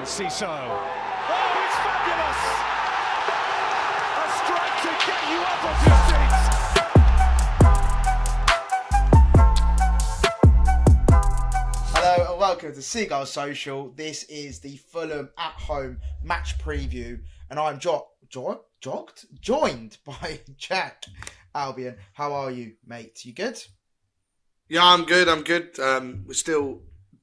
Cissé. Oh, it's fabulous! A strike to get you up off your seats. Hello and welcome to Seagulls Social. This is the Fulham at home match preview, and I'm joined by Jack Albion. How are you, mate? You good? Yeah, I'm good.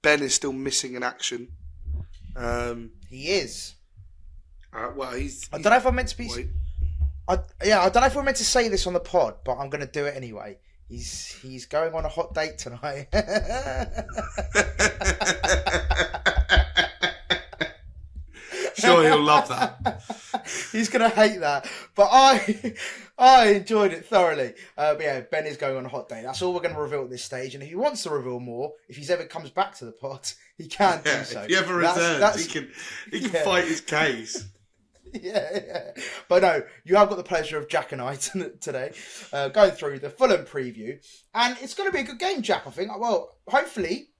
Ben is still missing in action. He is. He's. I don't know if I'm meant to be. I don't know if we're meant to say this on the pod, but I'm going to do it anyway. He's going on a hot date tonight. Sure, he'll love that. He's going to hate that. But I enjoyed it thoroughly. But yeah, Ben is going on a hot date. That's all we're going to reveal at this stage. And if he wants to reveal more, if he's ever comes back to the pod, he can do so. If he ever returns, he can fight his case. Yeah. But no, you have got the pleasure of Jack and I today going through the Fulham preview. And it's going to be a good game, Jack, I think. Well, hopefully,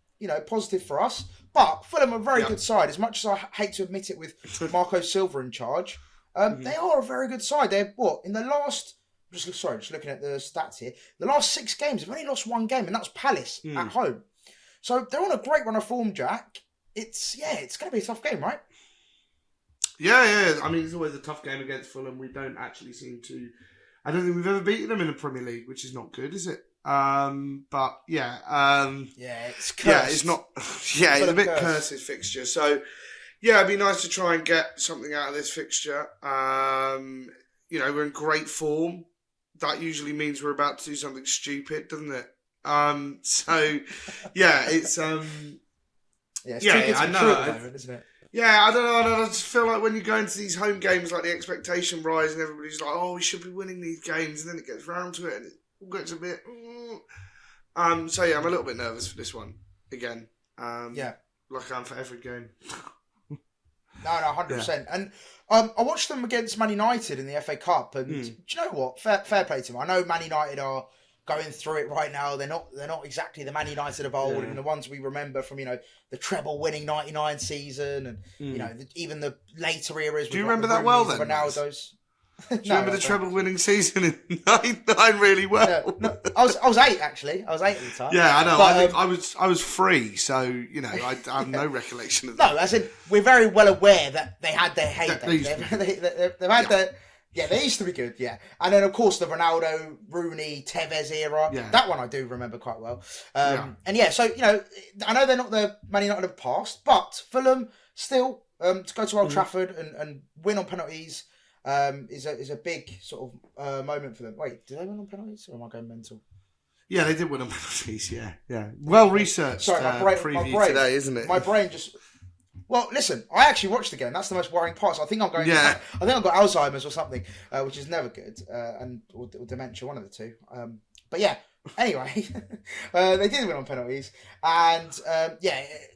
positive for us. But Fulham are a very good side. As much as I hate to admit it with Marco Silva in charge, they are a very good side. They're in the last... just looking at the stats here. The last 6 games, they've only lost 1 game, and that's Palace at home. So they're on a great run of form, Jack. It's going to be a tough game, right? Yeah. I mean, it's always a tough game against Fulham. We don't actually seem to... I don't think we've ever beaten them in the Premier League, which is not good, is it? But yeah. It's cursed. Yeah, it's not... Yeah, it's a bit cursed, this fixture. So, yeah, it'd be nice to try and get something out of this fixture. We're in great form. That usually means we're about to do something stupid, doesn't it? It's too good to be true at the moment, isn't it? Yeah, I don't know. I just feel like when you go into these home games, like the expectation rise and everybody's like, "Oh, we should be winning these games," and then it gets round to it and it all gets a bit. So yeah, I'm a little bit nervous for this one again. Like I am for every game. No, 100%. And I watched them against Man United in the FA Cup, and do you know what? Fair play to them. I know Man United are going through it right now. They're not exactly the Man United of old, and the ones we remember from the treble-winning '99 season, and even the later eras. Do you remember that well then? Ronaldo's. Do you remember the treble-winning season in '99 really well? No, I was 8 actually. I was 8 at the time. Yeah, I know. But, I was 3, so I have no recollection of that. No, as in we're very well aware that they had their heyday. They've had their. Yeah, they used to be good, yeah. And then, of course, the Ronaldo, Rooney, Tevez era. Yeah. That one I do remember quite well. And so, I know they're not the Man United of the past, but Fulham still, to go to Old Trafford and win on penalties is a big sort of moment for them. Wait, did they win on penalties or am I going mental? Yeah, they did win on penalties, yeah. Well researched preview today, isn't it? My brain just... Well, listen, I actually watched again. That's the most worrying part. So I think I'm going. I think I've got Alzheimer's or something, which is never good, or dementia, one of the two. But yeah. Anyway, they did win on penalties, and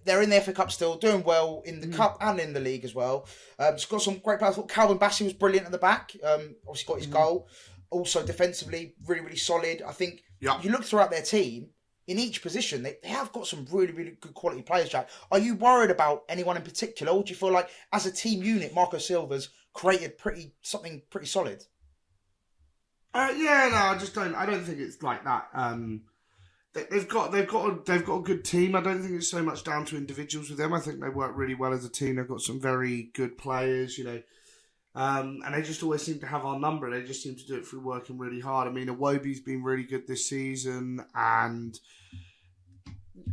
they're in the FA Cup still, doing well in the cup and in the league as well. It's got some great players. I thought Calvin Bassey was brilliant at the back. Obviously got his goal. Also defensively, really, really solid. I think you look throughout their team. In each position, they have got some really, really good quality players, Jack. Are you worried about anyone in particular? Or do you feel like, as a team unit, Marco Silva's created something pretty solid? I just don't. I don't think it's like that. They've got a good team. I don't think it's so much down to individuals with them. I think they work really well as a team. They've got some very good players, and they just always seem to have our number. They just seem to do it through working really hard. I mean, Iwobi's been really good this season, and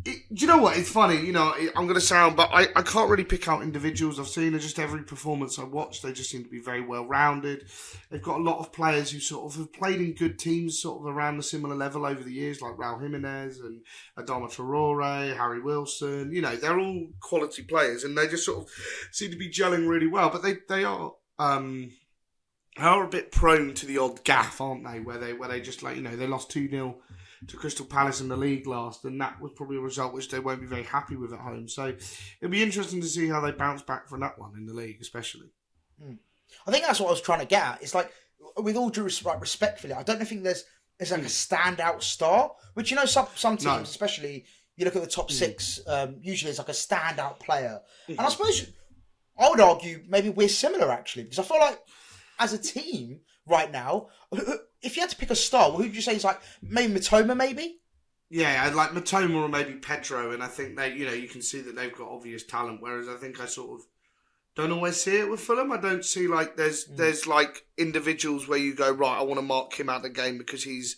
do you know what? It's funny, I'm going to sound, but I can't really pick out individuals. I've seen just every performance I watched. They just seem to be very well rounded. They've got a lot of players who sort of have played in good teams, sort of around a similar level over the years, like Raul Jimenez and Adama Traore, Harry Wilson. They're all quality players, and they just sort of seem to be gelling really well. But they are a bit prone to the odd gaff, aren't they? Where they just they lost 2-0 to Crystal Palace in the league last, and that was probably a result which they won't be very happy with at home. So it'll be interesting to see how they bounce back from that one in the league, especially. I think that's what I was trying to get at. It's like, with all due respect, respectfully, I don't think there's like a standout star, which some teams, especially you look at the top 6, usually it's like a standout player, and I suppose. I would argue maybe we're similar actually, because I feel like as a team right now, if you had to pick a star, who would you say is like maybe Matoma, maybe? Yeah, I'd like Matoma or maybe Pedro, and I think they, you can see that they've got obvious talent. Whereas I think I sort of don't always see it with Fulham. I don't see like there's like individuals where you go, right, I want to mark him out of the game because he's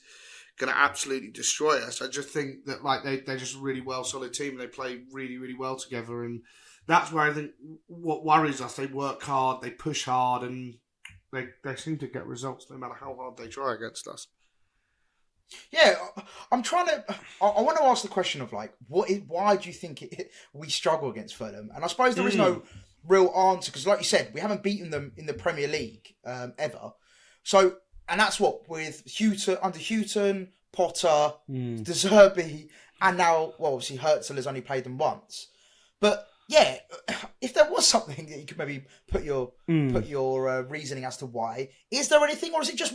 going to absolutely destroy us. I just think that like they're just a really well solid team. They play really, really well together, and that's where I think what worries us. They work hard, they push hard, and they seem to get results no matter how hard they try against us. Yeah, I'm trying to. I want to ask the question of like, why do you think we struggle against Fulham? And I suppose there is no real answer because, like you said, we haven't beaten them in the Premier League ever. So, and that's what with Houghton, Potter, De Zerbi, and now, well, obviously Herzl has only played them once. But yeah, if there was something that you could maybe put your reasoning as to why, is there anything, or is it just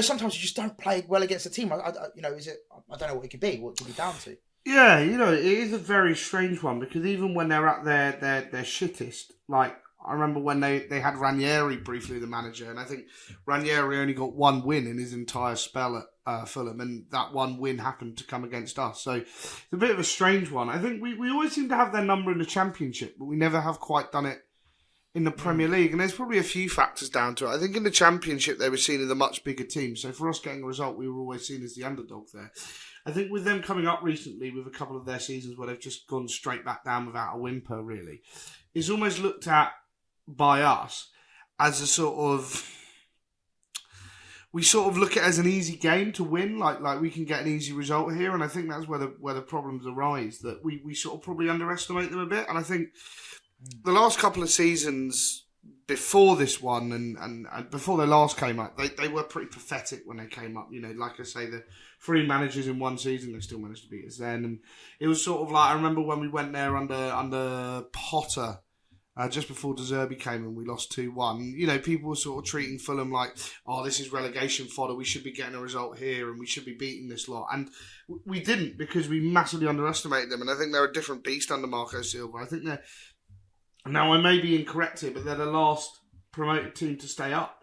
sometimes you just don't play well against a team? Is it? I don't know what it could be. What it could be down to? Yeah, it is a very strange one because even when they're at their shittest, like I remember when they had Ranieri briefly the manager, and I think Ranieri only got one win in his entire spell at Fulham, and that one win happened to come against us. So it's a bit of a strange one. I think we always seem to have their number in the Championship, but we never have quite done it in the Premier League. And there's probably a few factors down to it. I think in the Championship they were seen as a much bigger team. So for us getting a result, we were always seen as the underdog there. I think with them coming up recently with a couple of their seasons where they've just gone straight back down without a whimper, really, it's almost looked at by us as a sort of... We sort of look at it as an easy game to win, like we can get an easy result here, and I think that's where the problems arise, that we sort of probably underestimate them a bit. And I think the last couple of seasons before this one and before they last came up, they were pretty pathetic when they came up. Like I say, the 3 managers in one season, they still managed to beat us then, and it was sort of like I remember when we went there under Potter. Just before De Zerbi came and we lost 2-1, people were sort of treating Fulham like, oh, this is relegation fodder, we should be getting a result here and we should be beating this lot. And we didn't because we massively underestimated them. And I think they're a different beast under Marco Silva. I think they're, now I may be incorrect here, but they're the last promoted team to stay up.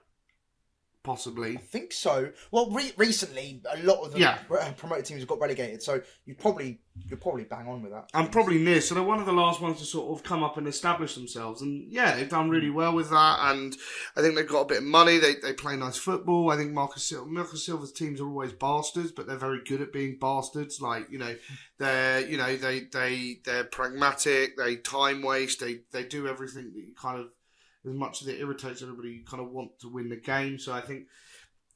Possibly. I think so. Well, recently, a lot of the promoted teams have got relegated, so you're probably bang on with that. I'm probably near. So they're one of the last ones to sort of come up and establish themselves. And yeah, they've done really well with that. And I think they've got a bit of money. They play nice football. I think Marco Silva's teams are always bastards, but they're very good at being bastards. Like, they're pragmatic. They time waste. They do everything that you kind of, as much as it irritates everybody, you kind of want to win the game. So I think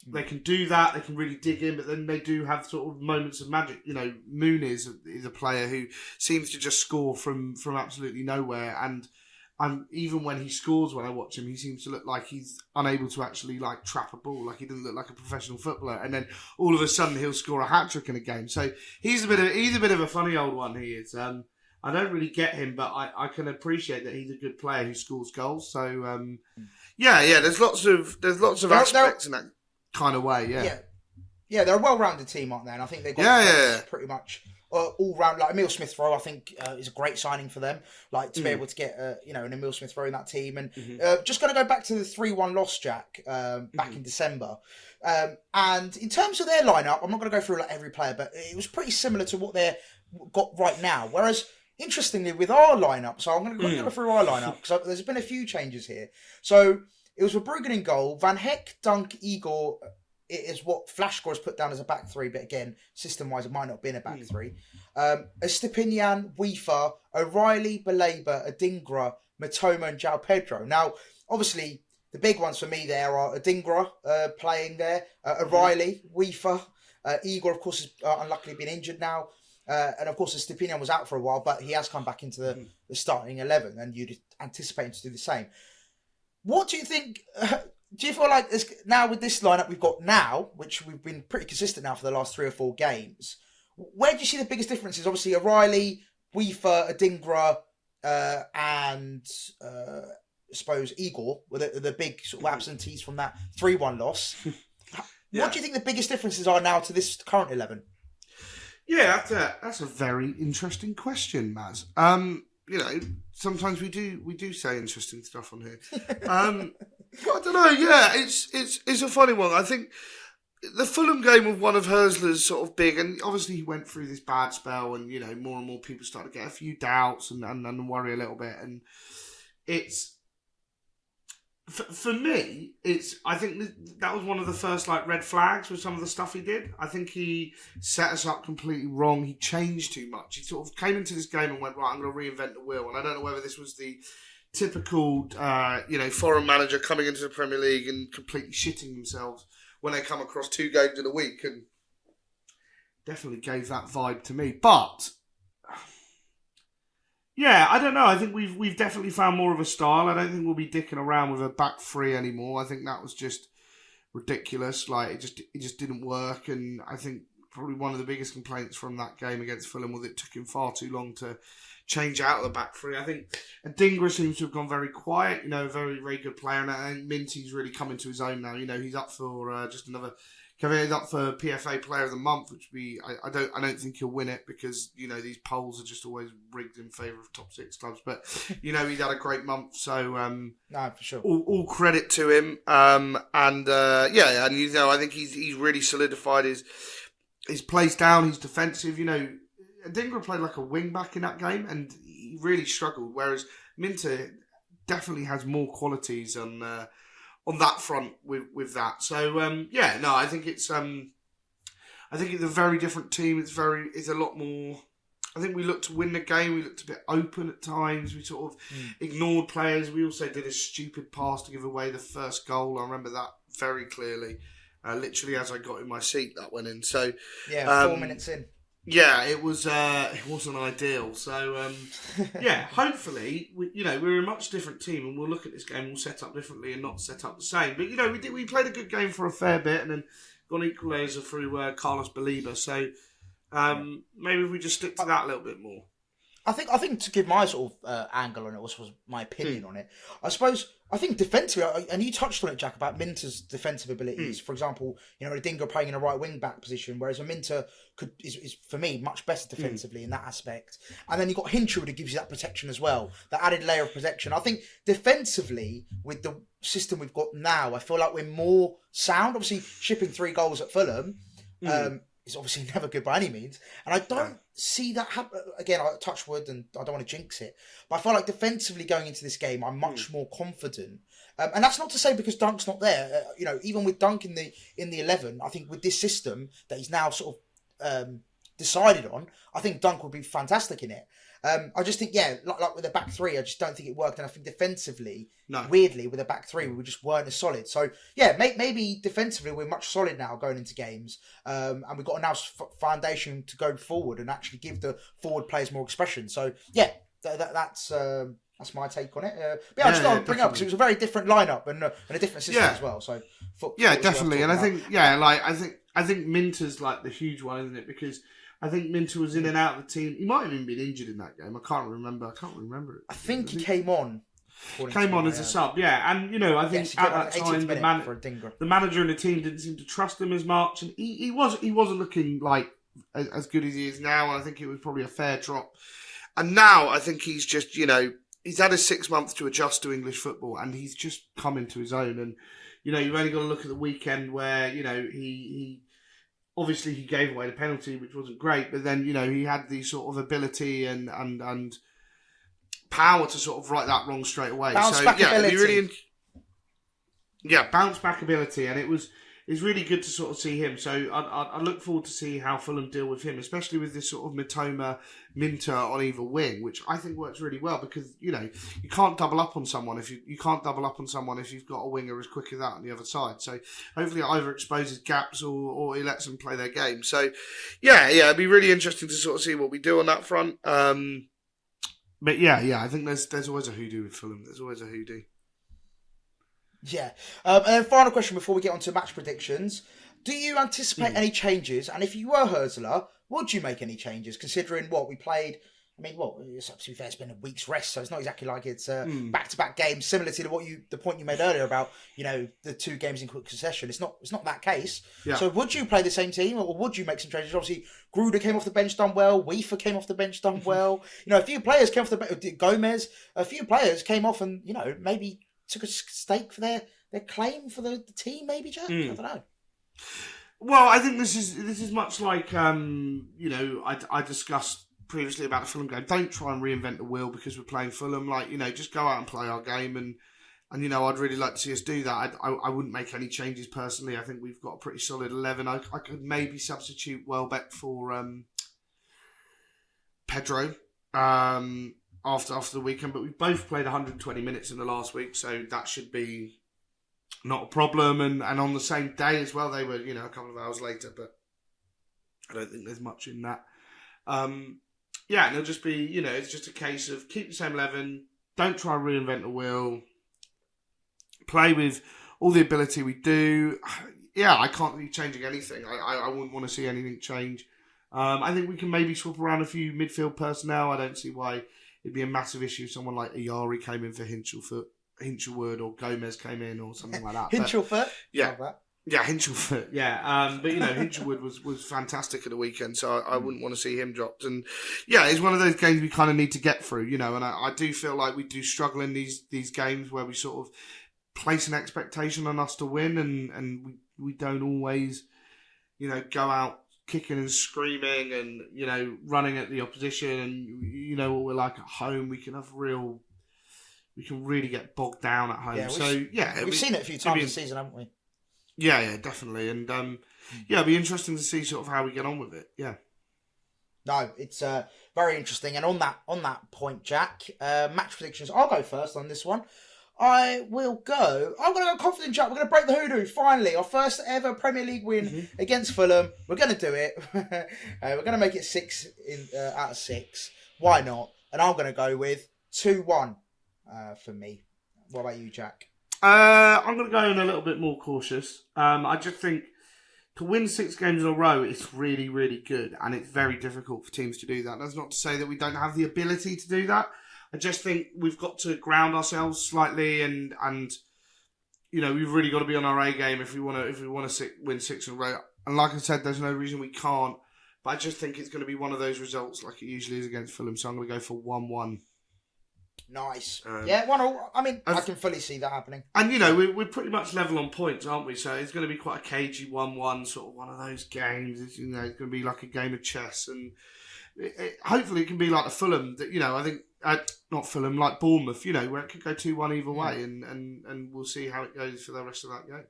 they can do that. They can really dig in, but then they do have sort of moments of magic. Moon is a player who seems to just score from absolutely nowhere. And even when he scores, when I watch him, he seems to look like he's unable to actually like trap a ball. Like he doesn't look like a professional footballer. And then all of a sudden he'll score a hat-trick in a game. So he's a bit of a funny old one. He is. I don't really get him, but I can appreciate that he's a good player who scores goals. So there's lots of aspects in that kind of way. Yeah, they're a well-rounded team, aren't they? And I think they've got pretty much all round. Like Emile Smith Rowe, I think is a great signing for them. Like to be able to get an Emile Smith Rowe in that team, and just going to go back to the 3-1 loss, Jack, back in December. And in terms of their lineup, I'm not going to go through like every player, but it was pretty similar to what they've got right now. Whereas, interestingly, with our lineup, so I'm going to go through our lineup because there's been a few changes here. So it was Verbruggen in goal, Van Heck, Dunk, Igor. It is what Flashscore has put down as a back 3, but again, system-wise, it might not have been a back 3. Estepinian, Weaver, O'Reilly, Baleba, Adingra, Matoma, and João Pedro. Now, obviously, the big ones for me there are Adingra playing there, O'Reilly, Weaver, Igor, of course, has unluckily been injured now. And of course, Estepinian was out for a while, but he has come back into the starting 11, and you'd anticipate him to do the same. What do you think? Do you feel like now with this lineup we've got now, which we've been pretty consistent now for the last 3 or 4 games, where do you see the biggest differences? Obviously, O'Reilly, Weaver, Adingra, and I suppose Igor were the big sort of absentees from that 3-1 loss. What do you think the biggest differences are now to this current 11? Yeah, that's a very interesting question, Maz. sometimes we do say interesting stuff on here. I don't know. Yeah, it's a funny one. I think the Fulham game was one of Hösler's sort of big, and obviously he went through this bad spell, and more and more people started to get a few doubts and worry a little bit, and it's. For me, I think that was one of the first red flags with some of the stuff he did. I think he set us up completely wrong. He changed too much. He sort of came into this game and went, right, I'm going to reinvent the wheel. And I don't know whether this was the typical, foreign manager coming into the Premier League and completely shitting themselves when they come across 2 games in a week, and definitely gave that vibe to me. But yeah, I don't know. I think we've definitely found more of a style. I don't think we'll be dicking around with a back 3 anymore. I think that was just ridiculous. It just didn't work. And I think probably one of the biggest complaints from that game against Fulham was it took him far too long to change out of the back 3. I think Adingra seems to have gone very quiet. A very, very good player. And I think Minty's really coming to his own now. He's up for just another. He's up for PFA Player of the Month, which would be. I don't think he'll win it because these polls are just always rigged in favour of top 6 clubs. But he's had a great month, so no, for sure. All credit to him. I think he's really solidified his place down. He's defensive. Adingra played like a wing back in that game, and he really struggled. Whereas Minter definitely has more qualities on that front with that. So I think it's a very different team. It's a lot more. I think we looked to win the game. We looked a bit open at times. We sort of ignored players. We also did a stupid pass to give away the first goal. I remember that very clearly. Literally as I got in my seat, that went in. So 4 minutes in. Yeah, it wasn't ideal. So hopefully we're a much different team, and we'll look at this game. We'll set up differently and not set up the same. But we played a good game for a fair bit, and then got an equaliser through Carlos Baliba. So maybe if we just stick to that a little bit more. I think to give my sort of angle on it, was my opinion on it. I think defensively, and you touched on it, Jack, about Minter's defensive abilities. For example, Adingra playing in a right wing back position, whereas a Minter is for me much better defensively in that aspect. And then you've got Hinchwood who gives you that protection as well, that added layer of protection. I think defensively, with the system we've got now, I feel like we're more sound. Obviously, shipping 3 goals at Fulham. Is obviously never good by any means. And I don't see that happen. Again, I touch wood and I don't want to jinx it. But I feel like defensively going into this game, I'm much more confident. And that's not to say because Dunk's not there. Even with Dunk in the 11, I think with this system that he's now sort of decided on, I think Dunk would be fantastic in it. I just think, like with the back 3, I just don't think it worked. And I think defensively, weirdly, with the back 3, we just weren't as solid. So, maybe defensively, we're much solid now going into games. And we've got a nice foundation to go forward and actually give the forward players more expression. So, that's my take on it. I just thought I'd bring it up because it was a very different lineup and a different system as well. So, definitely. And I think, I think Minter's like the huge one, isn't it? Because I think Minter was in and out of the team. He might have even been injured in that game. I can't remember it. I think he came on. Came on as a sub, And I think at that time the manager and the team didn't seem to trust him as much, and he wasn't looking like as good as he is now. And I think it was probably a fair drop. And now I think he's just he's had his 6 months to adjust to English football, and he's just come into his own. And you've only got to look at the weekend where he obviously he gave away the penalty, which wasn't great, but then he had the sort of ability and power to sort of right that wrong straight away. Bounce back ability. Bounce back ability, and it's really good to sort of see him. So I look forward to see how Fulham deal with him, especially with this sort of Mitoma Minter on either wing, which I think works really well because you can't double up on someone if you can't double up on someone if you've got a winger as quick as that on the other side. So hopefully it either exposes gaps or he lets them play their game. So it'd be really interesting to sort of see what we do on that front. But I think there's always a hoodoo with Fulham. There's always a hoodoo. Yeah. And then final question before we get on to match predictions. Do you anticipate any changes? And if you were Hösler, would you make any changes considering what we played I mean, well, to be fair, it's been a week's rest, so it's not exactly like it's back-to-back games. Similar to the point you made earlier about the 2 games in quick succession. It's not that case. Yeah. So would you play the same team, or would you make some changes? Obviously, Gruder came off the bench, done well. Weaver came off the bench, done well. A few players came off the bench. Gomez, a few players came off and maybe took a stake for their claim for the team. Maybe, Jack. I don't know. Well, I think this is much like I discussed previously about the Fulham game. Don't try and reinvent the wheel because we're playing Fulham. Just go out and play our game, and I'd really like to see us do that. I wouldn't make any changes personally. I think we've got a pretty solid 11. I could maybe substitute Welbeck for Pedro after the weekend, but we both played 120 minutes in the last week, so that should be not a problem. And on the same day as well, they were a couple of hours later, but I don't think there's much in that. And it'll just be, it's just a case of keep the same 11, don't try and reinvent the wheel, play with all the ability we do. Yeah, I can't be changing anything. I wouldn't want to see anything change. I think we can maybe swap around a few midfield personnel. I don't see why it'd be a massive issue if someone like Ayari came in for Hinchelwood or Gomez came in or something like that. Hinchelfoot? Yeah. Yeah, Hinchelfoot, yeah. But, Hinchelwood was fantastic at the weekend, so I wouldn't want to see him dropped. And, yeah, it's one of those games we kind of need to get through, and I do feel like we do struggle in these games where we sort of place an expectation on us to win, and we don't always, go out kicking and screaming and, running at the opposition. And, what we're like at home, we can really get bogged down at home. Yeah, we've seen it a few times this season, haven't we? Yeah, definitely. And, it'll be interesting to see sort of how we get on with it. Yeah. No, it's very interesting. And on that point, Jack, match predictions. I'll go first on this one. I'm going to go confident, Jack. We're going to break the hoodoo, finally. Our first ever Premier League win against Fulham. We're going to do it. We're going to make it 6 out of 6. Why not? And I'm going to go with 2-1 for me. What about you, Jack? I'm going to go in a little bit more cautious. I just think to win 6 games in a row, it's really, really good. And it's very difficult for teams to do that. That's not to say that we don't have the ability to do that. I just think we've got to ground ourselves slightly and we've really got to be on our A game if we want to win 6 in a row. And like I said, there's no reason we can't. But I just think it's going to be one of those results like it usually is against Fulham. So I'm going to go for 1-1. Nice. 1-1. I mean, I can fully see that happening. And, we're pretty much level on points, aren't we? So it's going to be quite a cagey 1-1, sort of one of those games. It's going to be like a game of chess. And hopefully it can be like the Fulham that, I think, not Fulham, like Bournemouth, where it could go 2-1 either way. And we'll see how it goes for the rest of that game.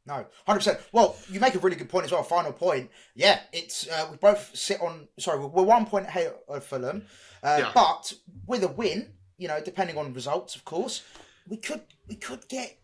No, 100%. Well, you make a really good point as well. Final point. Yeah, it's we both we're 1 point ahead of Fulham. But with a win, depending on results, of course, we could get,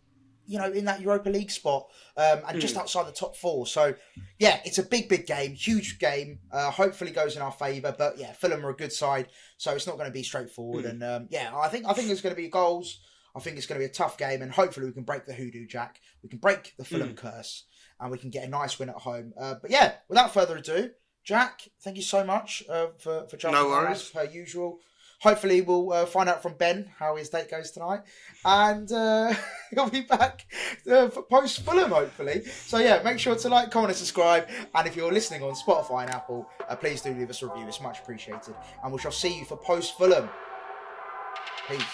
in that Europa League spot and just outside the top 4. So, yeah, it's a big game, huge game. Hopefully goes in our favour. But, yeah, Fulham are a good side, so it's not going to be straightforward. And, I think there's going to be goals. I think it's going to be a tough game, and hopefully we can break the hoodoo, Jack. We can break the Fulham curse, and we can get a nice win at home. But, yeah, without further ado, Jack, thank you so much for jumping on as per usual. Hopefully we'll find out from Ben how his date goes tonight. And he'll be back post Fulham, hopefully. So, yeah, make sure to like, comment and subscribe. And if you're listening on Spotify and Apple, please do leave us a review. It's much appreciated. And we shall see you for post Fulham. Peace.